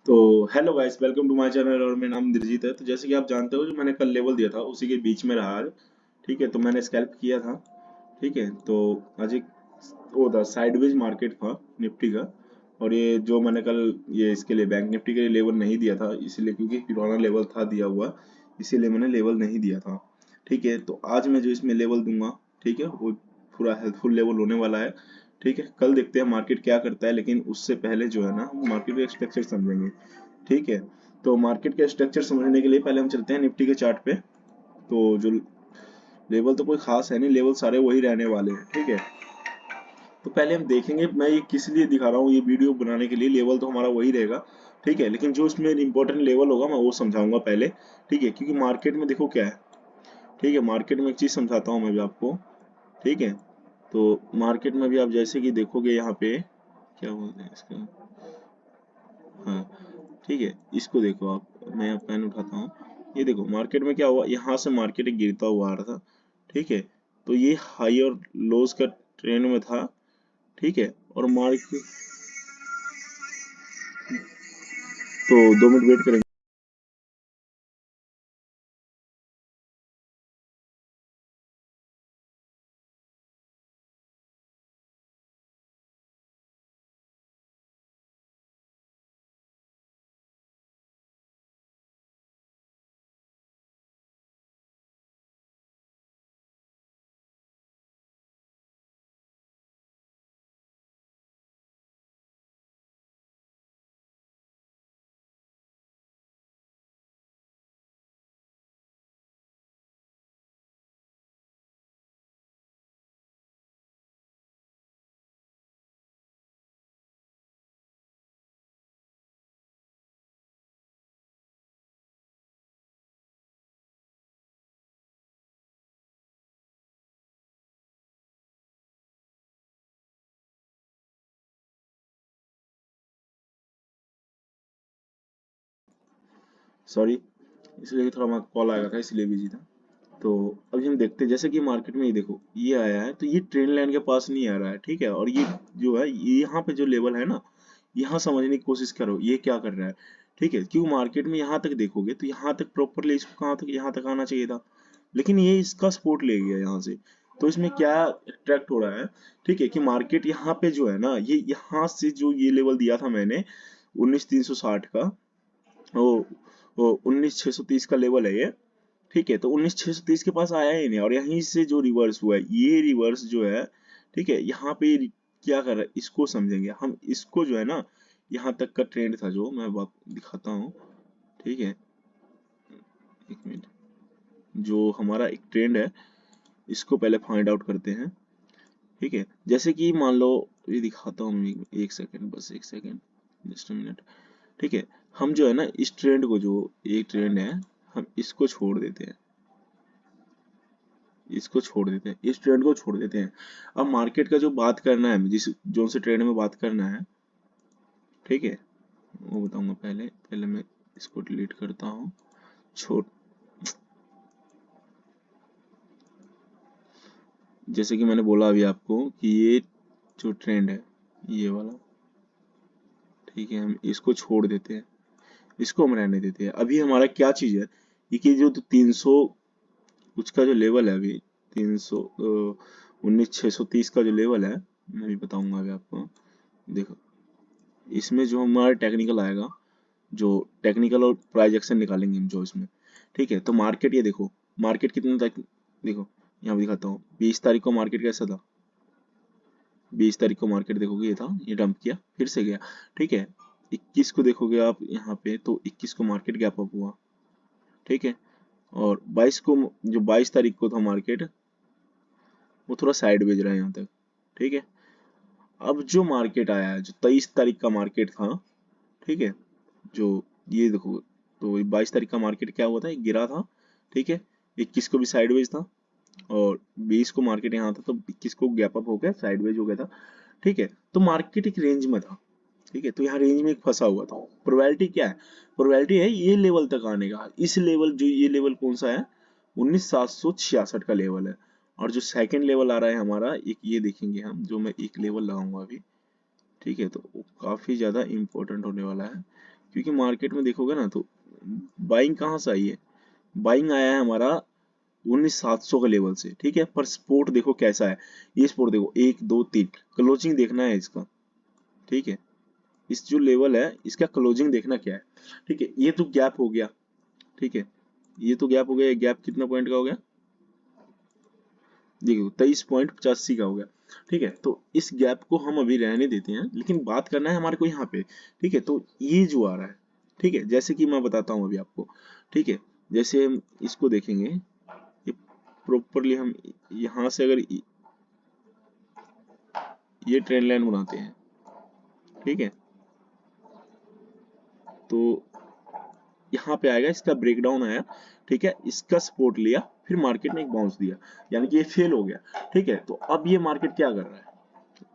तो hello guys, welcome to my channel और मेरा नाम दिलजीत है। तो जैसे कि आप जानते हो, जो मैंने कल लेवल दिया था उसी के बीच में रहा आज। ठीक है, तो मैंने स्कैल्प किया था। ठीक है, तो आज एक वो था, साइडवेज मार्केट था निफ्टी का। और ये जो मैंने कल ये इसके लिए बैंक निफ्टी के लिए लेवल नहीं दिया था, इसीलिए क्योंकि पुराना लेवल था दिया हुआ, इसीलिए मैंने लेवल नहीं दिया था। ठीक है, तो आज मैं जो इसमें लेवल दूंगा, ठीक है, वो पूरा हेल्पफुल लेवल होने वाला है। ठीक है, कल देखते हैं मार्केट क्या करता है, लेकिन उससे पहले जो है ना, हम मार्केट का स्ट्रक्चर समझेंगे। ठीक है, तो मार्केट का स्ट्रक्चर समझने के लिए पहले हम चलते हैं निफ्टी के चार्ट पे। तो जो लेवल तो कोई खास है नहीं, लेवल सारे वही रहने वाले हैं। ठीक है, तो पहले हम देखेंगे, मैं ये किस लिए दिखा रहा हूँ, ये वीडियो बनाने के लिए। लेवल तो हमारा वही रहेगा। ठीक है, लेकिन जो इसमें इंपॉर्टेंट लेवल होगा मैं वो समझाऊंगा पहले। ठीक है, क्योंकि मार्केट में देखो क्या है। ठीक है, मार्केट में एक चीज समझाता हूँ मैं भी आपको। ठीक है, तो मार्केट में भी आप जैसे कि देखोगे यहाँ पे, क्या बोलते हैं इसका, हाँ, ठीक है, इसको देखो आप, मैं यहाँ पेन उठाता हूँ। ये देखो मार्केट में क्या हुआ, यहाँ से मार्केट गिरता हुआ आ रहा था। ठीक है, तो ये हाई और लोज का ट्रेंड में था। ठीक है, और मार्केट, तो 2 मिनट वेट करेंगे। सॉरी, इसलिए थोड़ा मैं कॉल आया था, इसलिए बिजी था। तो अभी हम देखते हैं, जैसे कि मार्केट में ये देखो, ये आया है तो ये ट्रेंड लाइन के पास नहीं आ रहा है। ठीक है, और ये जो है, ये यहाँ पे जो लेवल है ना, यहाँ समझने की कोशिश करो ये क्या कर रहा है। ठीक है, क्यों मार्केट में यहाँ तक देखोगे तो यहाँ तक प्रॉपरली इसको कहाँ तक, यहाँ तक आना चाहिए था, लेकिन ये इसका सपोर्ट ले गया यहाँ से। तो इसमें क्या अट्रैक्ट हो रहा है। ठीक है, कि मार्केट यहाँ पे जो है ना, ये यहाँ से जो ये लेवल दिया था मैंने 19,360 का, वो 19,630 का लेवल है ये। ठीक है, तो 19,630 के पास आया ही नहीं, और यहीं से जो रिवर्स हुआ है, ये रिवर्स जो है, ठीक है, यहाँ पे क्या कर रहा है इसको समझेंगे हम। इसको जो है ना, यहाँ तक का ट्रेंड था जो मैं बात दिखाता हूँ। ठीक है, एक मिनट, जो हमारा एक ट्रेंड है, इसको पहले फाइंड आउट करते हैं। ठीक है, जैसे कि मान लो, ये दिखाता हूँ मैं, एक सेकेंड, बस एक सेकेंड, जस्ट मिनट। ठीक है, हम जो है ना, इस ट्रेंड को, जो एक ट्रेंड है, हम इसको छोड़ देते हैं, इसको छोड़ देते हैं, इस ट्रेंड को छोड़ देते हैं। अब मार्केट का जो बात करना है, जिस जो से ट्रेंड में बात करना है, ठीक है, वो बताऊंगा। पहले पहले मैं इसको डिलीट करता हूँ। छोड़, जैसे कि मैंने बोला अभी आपको कि ये जो ट्रेंड है, ये वाला, ठीक है, हम इसको छोड़ देते हैं, इसको हम रहने देते हैं। अभी हमारा क्या चीज है, ये कि जो 300 उसका जो लेवल है अभी, 19,630 का जो लेवल है, मैं भी बताऊंगा अभी आपको। देखो, इसमें जो हमारा टेक्निकल आएगा, जो टेक्निकल और प्राइस एक्शन निकालेंगे हम जो इसमें। ठीक है, तो मार्केट, ये देखो मार्केट कितने तक, देखो यहाँ पे दिखाता हूँ, 20 तारीख को मार्केट कैसा था। 20 तारीख को मार्केट देखोगे, ये था, ये डंप किया, फिर से गया। ठीक है, 21 को देखोगे आप यहाँ पे, तो 21 को मार्केट गैप अप हुआ। ठीक है, और 22 को, जो 22 तारीख को था मार्केट, वो थोड़ा साइड भेज रहा है यहाँ तक। ठीक है, अब जो मार्केट आया है, जो 23 तारीख का मार्केट था, ठीक है, जो ये देखो, तो 22 तारीख का मार्केट क्या हुआ था, एक गिरा था। ठीक है, 21 को भी साइडवेज था, और 20 को मार्केट यहाँ था, तो 21 को गैप अप हो गया, साइडवेज हो गया था। ठीक है, तो मार्केट एक रेंज में था। ठीक है, तो यहाँ रेंज में एक फंसा हुआ था। प्रोबेबिलिटी क्या है, प्रोबेबिलिटी है ये लेवल तक आने का। इस लेवल, जो ये लेवल कौन सा है, 19,766 का लेवल है। और जो सेकंड लेवल आ रहा है हमारा, एक ये देखेंगे हम, जो मैं एक लेवल लगाऊंगा अभी। ठीक है, तो वो काफी ज्यादा इंपॉर्टेंट होने वाला है, क्योंकि मार्केट में देखोगे ना तो बाइंग कहाँ से आई है, बाइंग आया है हमारा 19,700 के लेवल से, ठीक है। पर सपोर्ट देखो कैसा है, ये सपोर्ट देखो 1 2 3, क्लोजिंग देखना है इसका, ठीक है। इस जो लेवल है इसका क्लोजिंग देखना क्या है, ठीक है। ये तो गैप हो गया, ठीक है, ये तो गैप हो गया, गैप कितना पॉइंट का हो गया, देखो 23.85 का हो गया, ठीक है। तो इस गैप को हम अभी रहने देते हैं, लेकिन बात करना है हमारे को यहाँ पे, ठीक है। तो ये जो आ रहा है, ठीक है, जैसे कि मैं बताता हूँ अभी आपको, ठीक है। जैसे हम इसको देखेंगे, ये प्रॉपरली हम यहाँ से अगर ये ट्रेंड लाइन बनाते हैं, ठीक है, तो यहाँ पे आएगा, इसका ब्रेकडाउन आया, ठीक है, इसका सपोर्ट लिया, फिर मार्केट ने एक बाउंस दिया, यानी कि ये फेल हो गया, ठीक है। तो अब ये मार्केट क्या कर रहा है,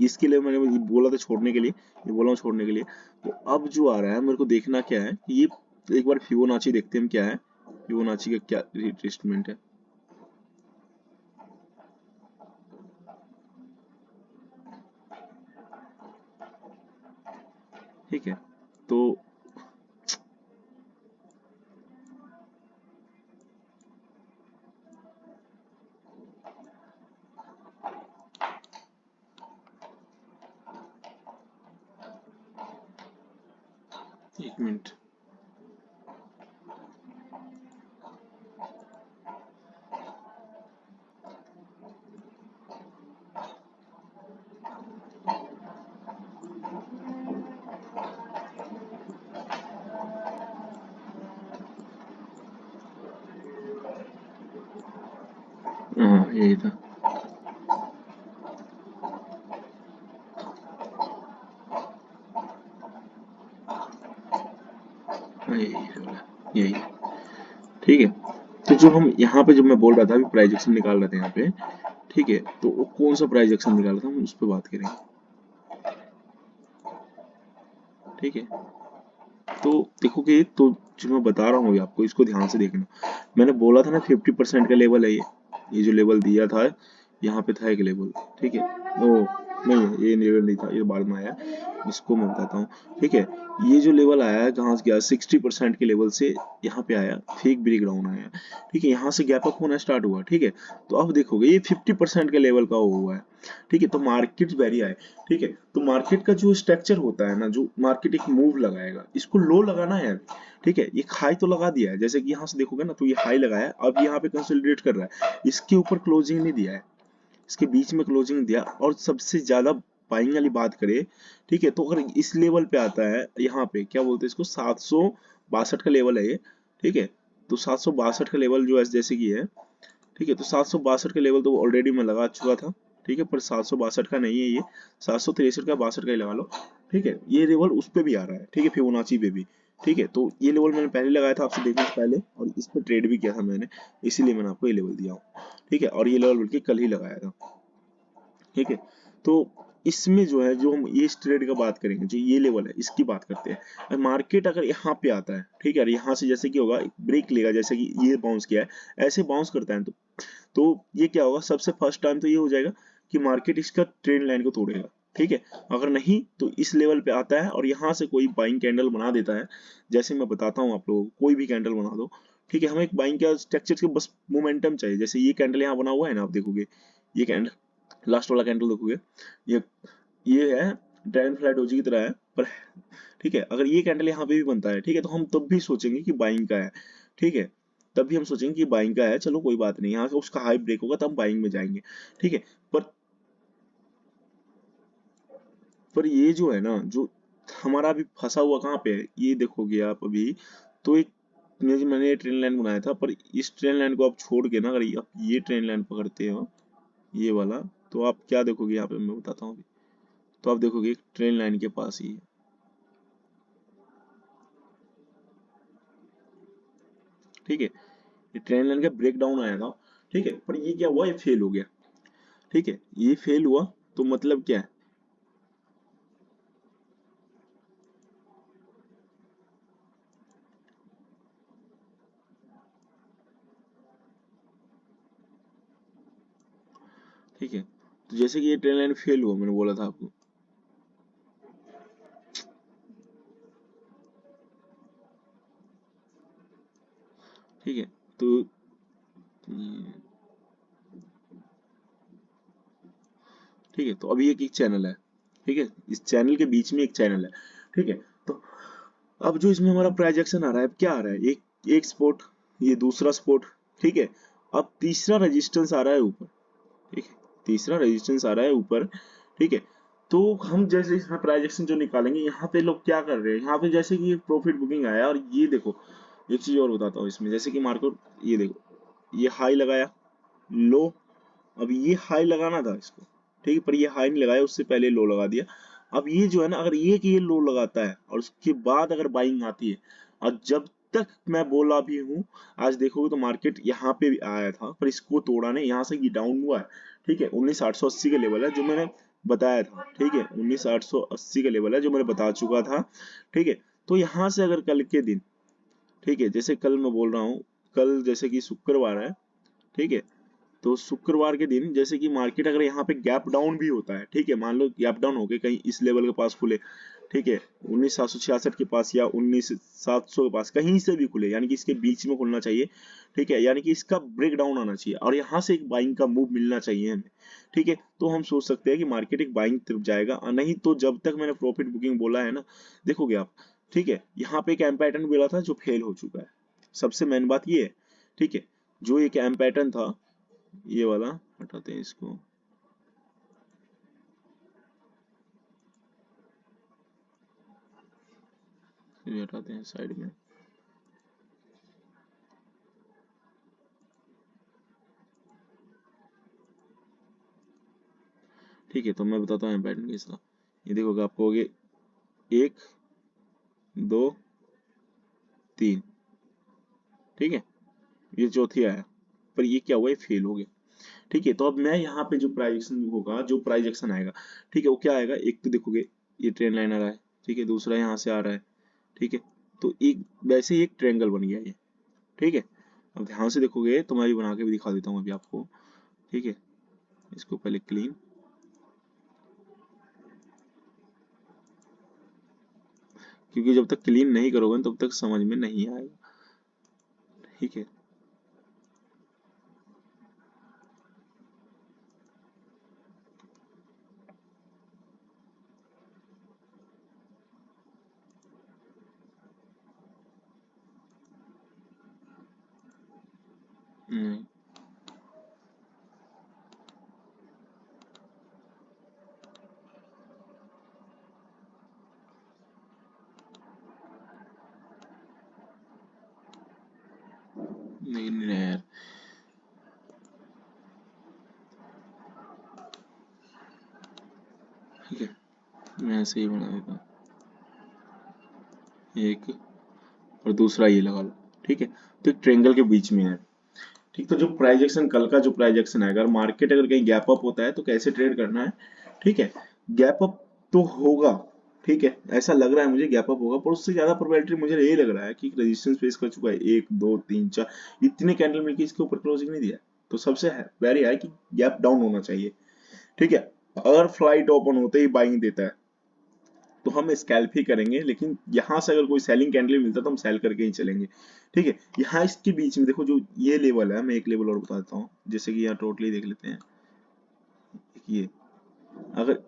इसके लिए मैंने ये बोला था छोड़ने के लिए, ये बोला हूँ छोड़ने के लिए। तो अब जो आ रहा है मेरे को देखना क्या है कि ये एक बार फिबोनाची देखते हैं हम क्या है, फिबोनाची का क्या रिट्रेसमेंट है, ठीक है। तो एक मिनट, हाँ यही था, हाँ यही, ठीक है। तो जो हम यहाँ पे, जब मैं बोल रहा था अभी प्राइस एक्शन निकाल रहे थे यहाँ पे, ठीक है, तो वो कौन सा प्राइस एक्शन निकाला था हम उस पर बात करेंगे, ठीक है। तो देखोगे तो जो मैं बता रहा हूँ अभी आपको, इसको ध्यान से देखना, मैंने बोला था ना 50% का लेवल है ये जो लेवल दिया था, यहाँ पे था एक लेवल, ठीक है। ओ नहीं, ये लेवल नहीं था, ये बाद में आया, इसको मैं बताता हूँ, ठीक है। ये जो लेवल आया है कहाँ से गया, 60% के लेवल से यहाँ पे आया, फेक ब्रेक डाउन आया, ठीक है, यहाँ से गैप अप होना स्टार्ट हुआ, ठीक है। तो अब देखोगे ये 50% के लेवल का हुआ है, ठीक है। तो मार्केट वेरी आए, ठीक है। तो मार्केट का जो स्ट्रक्चर होता है ना, जो मार्केट एक मूव लगाएगा, इसको लो लगाना है, ठीक है। ये हाई तो लगा दिया है, जैसे कि यहाँ से देखोगे ना तो ये हाई लगाया, अब यहाँ पे कंसोलिडेट कर रहा है, इसके ऊपर क्लोजिंग नहीं दिया है, इसके बीच में क्लोजिंग दिया, और सबसे ज्यादा बाइंग वाली बात करें, ठीक है, तो अगर इस लेवल पे आता है, यहाँ पे क्या बोलते हैं इसको, 762 का लेवल है ये, ठीक है। तो 762 का लेवल जो है जैसे कि है, ठीक है। तो 762 का लेवल तो ऑलरेडी मैं लगा चुका था, ठीक है। पर 762 का नहीं है ये, 763 का, 62 का ही लगा लो, ठीक है। ये लेवल उस पे भी आ रहा है, ठीक है, फिबोनाची पे भी, ठीक है। तो ये लेवल मैंने पहले लगाया था आपसे देखने से पहले, और इस पे ट्रेड भी किया था मैंने, इसीलिए मैंने आपको ये लेवल दिया हूँ, ठीक है। और ये लेवल बल्कि कल ही लगाया था, ठीक है। तो इसमें जो है, जो हम ये ट्रेड का बात करेंगे, जो ये लेवल है इसकी बात करते हैं, मार्केट अगर यहाँ पे आता है, ठीक है, और यहाँ से जैसे कि होगा ब्रेक लेगा, जैसे कि ये बाउंस किया है, ऐसे बाउंस करता है, तो ये क्या होगा, सबसे फर्स्ट टाइम तो ये हो जाएगा कि मार्केट इसका ट्रेंड लाइन को तोड़ेगा, ठीक है। अगर नहीं तो इस लेवल पे आता है और यहाँ से कोई बाइंग कैंडल बना देता है, जैसे मैं बताता हूँ आप लोगों को, कोई भी कैंडल बना दो, ठीक है। हमें एक बाइंग का स्ट्रक्चर के बस मोमेंटम चाहिए, जैसे ये कैंडल यहाँ बना हुआ है ना, आप देखोगे ये कैंडल, लास्ट वाला कैंडल देखोगे, ये ये है ड्रैगन फ्लाई डोजी की तरह है, पर ठीक है, अगर ये कैंडल यहाँ पे भी बनता है, ठीक है, तो हम तब भी सोचेंगे कि बाइंग का है, ठीक है। तब भी हम सोचेंगे कि बाइंग का है, चलो कोई बात नहीं, यहाँ से उसका हाई ब्रेक होगा तब बाइंग में जाएंगे, ठीक है। पर पर ये जो है ना, जो हमारा अभी फंसा हुआ कहाँ पे है, ये देखोगे आप अभी, तो एक मैंने ये ट्रेन लाइन बनाया था, पर इस ट्रेन लाइन को आप छोड़ के ना, अगर आप ये ट्रेन लाइन पकड़ते हो, ये वाला, तो आप क्या देखोगे यहाँ पे, मैं बताता हूँ अभी। तो आप देखोगे एक ट्रेन लाइन के पास ही है, ठीक है। ये ट्रेन लाइन का ब्रेक डाउन आया था, ठीक है, पर ये क्या हुआ, ये फेल हो गया, ठीक है। ये फेल हुआ तो मतलब क्या है, ठीक है। तो जैसे कि ये ट्रेन लाइन फेल हुआ, मैंने बोला था आपको, ठीक है। तो ठीक है, तो अभी एक चैनल है, ठीक है, इस चैनल के बीच में एक चैनल है, ठीक है। तो अब जो इसमें हमारा प्राइजेक्शन आ रहा है, अब क्या आ रहा है, एक एक स्पोर्ट, ये दूसरा स्पोर्ट, ठीक है। अब तीसरा रेजिस्टेंस आ रहा है ऊपर, ठीक है, तीसरा रेजिस्टेंस आ रहा है ऊपर, ठीक है। तो हम जैसे इसमें प्राइजेक्शन जो निकालेंगे, यहाँ पे लोग क्या कर रहे हैं, यहाँ पे जैसे कि प्रॉफिट बुकिंग आया, और ये देखो एक चीज और बताता हूँ इसमें, जैसे कि मार्केट, ये देखो ये हाई लगाया, लो, अब ये हाई लगाना था इसको, ठीक है, पर ये हाई नहीं लगाया, उससे पहले लो लगा दिया। अब ये जो है ना, अगर ये लो लगाता है और उसके बाद अगर बाइंग आती है, और जब तक मैं बोला भी हूँ, आज देखोगे तो मार्केट यहाँ पे भी आया था, पर इसको तोड़ा नहीं, यहाँ से ये डाउन हुआ है, ठीक है। 19,880 का लेवल है जो मैंने बताया था, ठीक है, 19,880 का लेवल है जो मैंने बता चुका था, ठीक है। तो यहाँ से अगर कल के दिन, ठीक है, जैसे कल मैं बोल रहा हूँ, कल जैसे कि शुक्रवार है, ठीक है, तो शुक्रवार के दिन जैसे कि मार्केट अगर यहाँ पे गैप डाउन भी होता है, ठीक है, मान लो गैप डाउन हो गए कहीं इस लेवल के पास खुले, ठीक है, 19,766 के पास या 19,700 के पास कहीं से भी खुले, यानी कि इसके बीच में खुलना चाहिए, ठीक है, यानी कि इसका ब्रेक डाउन आना चाहिए और यहाँ से एक बाइंग का मूव मिलना चाहिए हमें, ठीक है। तो हम सोच सकते हैं कि मार्केट एक बाइंग तरफ जाएगा, और नहीं तो जब तक मैंने प्रॉफिट बुकिंग बोला है ना, देखोगे आप, ठीक है, यहाँ पे एक एम पैटर्न मिला था जो फेल हो चुका है, सबसे मेन बात ये है, ठीक है। जो एक एम पैटर्न था, ये वाला हटाते हैं इसको, ये हटाते हैं साइड में, ठीक है। तो मैं बताता हूँ पैटर्न कैसा, ये देखोगे आपको होगे 1 2 3, ठीक है, ये चौथी आया, पर ये क्या हुआ, ये फेल हो गया, ठीक है। तो अब मैं यहाँ पे जो प्राइजेक्शन होगा, जो प्राइजेक्शन आएगा, ठीक है, वो क्या आएगा, एक तो देखोगे ये ट्रेन लाइन आ रहा है, ठीक है, दूसरा यहाँ से आ रहा है, ठीक है। तो एक वैसे ही एक ट्रायंगल बन गया ये, ठीक है। अब ध्यान से देखोगे तो मैं भी बना के भी दिखा देता हूँ अभी आपको, ठीक है, इसको पहले क्लीन, क्योंकि जब तक क्लीन नहीं करोगे तब तक समझ में नहीं आएगा, ठीक है। नहीं, नहीं, नहीं यार, ठीक है, मैं ऐसे ही बना देता हूँ, एक, और दूसरा ये लगा लो, ठीक है। तो एक ट्रायंगल के बीच में है, ठीक। तो जो प्राइजेक्शन कल का जो प्राइजेक्शन है, अगर मार्केट अगर कहीं गैप अप होता है तो कैसे ट्रेड करना है, ठीक है। गैप अप तो होगा, ठीक है, ऐसा लग रहा है मुझे गैप अप होगा, पर उससे ज्यादा प्रोबेबिलिटी मुझे ये लग रहा है कि रेजिस्टेंस फेस कर चुका है, 1 2 3 4, इतने कैंडल मिलके इसके ऊपर क्लोजिंग नहीं दिया है। तो सबसे वेरी है कि गैप डाउन होना चाहिए, ठीक है। अगर फ्लाइट ओपन होते ही बाइंग देता है तो हम स्कैल्प ही करेंगे, लेकिन यहाँ से अगर कोई सेलिंग कैंडल मिलता है तो हम सेल करके ही चलेंगे, ठीक है। यहाँ इसके बीच में देखो जो ये लेवल है, मैं एक लेवल और बता देता हूँ, जैसे कि यहाँ टोटली देख लेते हैं, ये अगर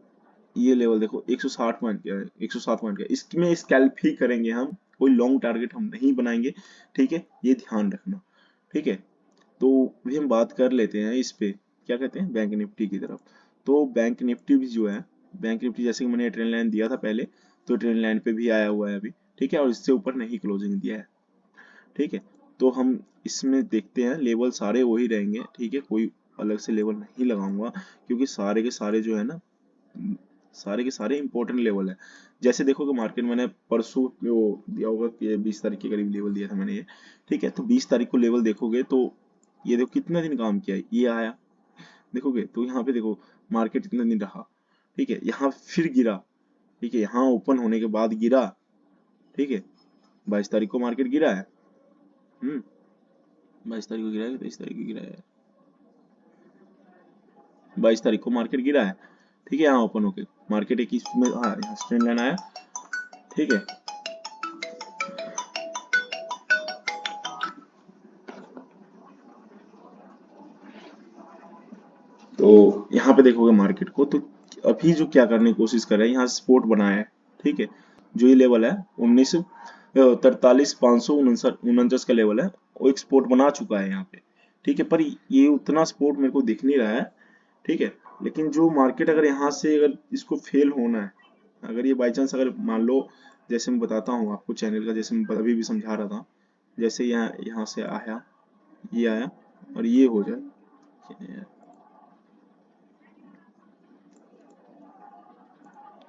ये लेवल देखो 160 पॉइंट का है, 107 पॉइंट का, इसमें स्कैल्प ही करेंगे हम, कोई लॉन्ग टारगेट हम नहीं बनाएंगे, ठीक है, ये ध्यान रखना, ठीक है। तो भी हम बात कर लेते हैं इस पे, क्या कहते हैं, बैंक निफ्टी की तरफ। तो बैंक निफ्टी भी जो है, बैंक निफ्टी जैसे कि मैंने ट्रेंड लाइन दिया था पहले, तो ट्रेंड लाइन पे भी आया हुआ है अभी, ठीक है, और इससे ऊपर नहीं क्लोजिंग दिया है, ठीक है। तो हम इसमें देखते हैं, लेवल सारे वही रहेंगे, ठीक है, कोई अलग से लेवल नहीं लगाऊंगा, क्योंकि सारे के सारे जो है ना, सारे के सारे इंपॉर्टेंट लेवल है। जैसे देखो कि मार्केट मैंने परसों वो दिया होगा कि 20 तारीख के करीब लेवल दिया था मैंने ये, ठीक है। तो 20 तारीख को लेवल देखोगे तो ये देखो कितना दिन काम किया है, ये आया, देखोगे तो यहाँ पे देखो मार्केट कितना दिन रहा, ठीक है, यहाँ फिर गिरा, ठीक है, यहाँ ओपन होने के बाद गिरा, ठीक है, 22 तारीख को मार्केट गिरा है, 22 तारीख को गिरा है, 23 तारीख को गिरा है, 22 तारीख को मार्केट गिरा है, ठीक है, यहाँ ओपन होके मार्केट एक इसमें, हाँ, यहाँ स्ट्रेंड लाइन आया, ठीक है, तो यहाँ पे देखोगे मार्केट को, तो अभी जो क्या करने की कोशिश कर रहे हैं, यहाँ सपोर्ट बनाया है, ठीक है, जो ये लेवल है 19,43,549 का लेवल है, वो एक सपोर्ट बना चुका है यहाँ पे, ठीक है, पर ये उतना सपोर्ट मेरे को दिख नहीं रहा है, ठीक है। लेकिन जो मार्केट अगर यहाँ से अगर इसको फेल होना है, अगर ये बाई चांस अगर मान लो, जैसे मैं बताता हूँ आपको चैनल का, जैसे मैं अभी भी समझा रहा था, जैसे यहाँ यहाँ से आया, ये आया और ये हो जाए,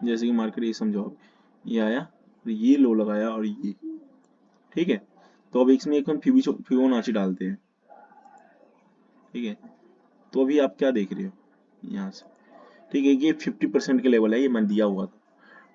जैसे कि मार्केट ये समझो, ये आया और ये लो लगाया और ये, ठीक है। तो अब इसमें एक हम फिबोनाची डालते हैं, ठीक है। तो अभी आप क्या देख रहे हो यहाँ से, ठीक है, ये 50% के लेवल है, ये मैंने दिया हुआ था,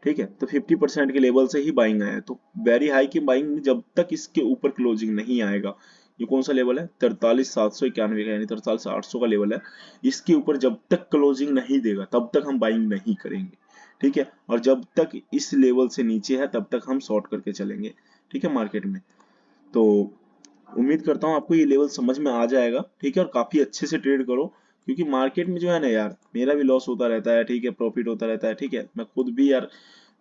ठीक है। तो 50% के लेवल से ही बाइंग आया है, तो वेरी हाई की बाइंग जब तक इसके ऊपर क्लोजिंग नहीं आएगा, ये कौन सा लेवल है 43,791 का, यानी 43,800 का लेवल है, इसके ऊपर जब तक क्लोजिंग नहीं देगा तब तक हम बाइंग नहीं करेंगे, ठीक है। और जब तक इस लेवल से नीचे है तब तक हम शॉर्ट करके चलेंगे, ठीक है, मार्केट में। तो उम्मीद करता हूँ आपको ये लेवल समझ में आ जाएगा, ठीक है, और काफी अच्छे से ट्रेड करो, क्योंकि मार्केट में जो है ना यार, मेरा भी लॉस होता रहता है, ठीक है, प्रॉफिट होता रहता है, ठीक है, मैं खुद भी यार,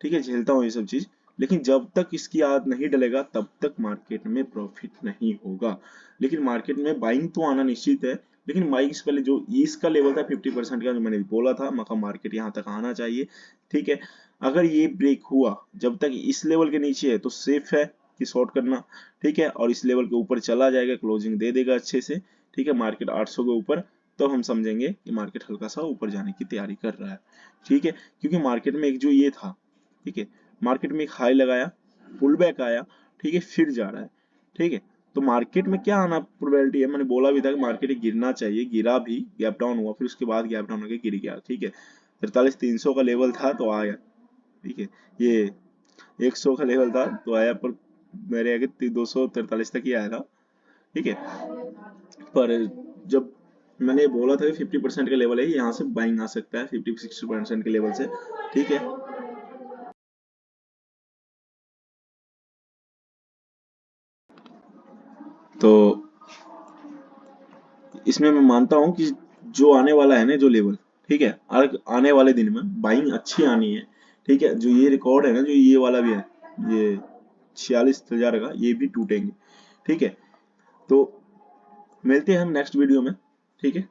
ठीक है, झेलता हूँ ये सब चीज। लेकिन जब तक इसकी आदत नहीं डलेगा तब तक मार्केट में प्रॉफिट नहीं होगा। लेकिन मार्केट में बाइंग तो आना निश्चित है, लेकिन बाइंग से पहले जो इसका लेवल था 50% का, जो मैंने बोला था, मका मार्केट यहाँ तक आना चाहिए, ठीक है। अगर ये ब्रेक हुआ, जब तक इस लेवल के नीचे है तो सेफ है कि शॉर्ट करना, ठीक है, और इस लेवल के ऊपर चला जाएगा, क्लोजिंग दे देगा अच्छे से, ठीक है, मार्केट 800 के ऊपर, तो हम समझेंगे कि मार्केट हल्का सा ऊपर जाने की तैयारी कर रहा है, ठीक है। क्योंकि मार्केट में एक जो ये था, ठीक है, मार्केट में एक हाई लगाया, पुल बैक आया, ठीक है, फिर जा रहा है, ठीक है। तो मार्केट में क्या आना प्रोबेबिलिटी है, मैंने बोला भी था कि मार्केट गिरना चाहिए, गिरा भी, गैप डाउन हुआ, फिर उसके बाद गैप डाउन होकर गिर गया, ठीक है। 43,300 का लेवल था तो आ गया, ठीक है, ये 100 का लेवल था तो आया, पर मेरे आगे 243 तक ही आया था, ठीक है। पर जब मैंने बोला था कि 50% का लेवल है, यहाँ से बाइंग आ सकता है 50-60% के लेवल से, ठीक है। तो इसमें मैं मानता हूँ कि जो आने वाला है ना जो लेवल, ठीक है, आने वाले दिन में बाइंग अच्छी आनी है, ठीक है। जो ये रिकॉर्ड है ना, जो ये वाला भी है, ये 46,000 का, ये भी टूटेंगे, ठीक है। तो मिलते हैं हम नेक्स्ट वीडियो में, ठीक है।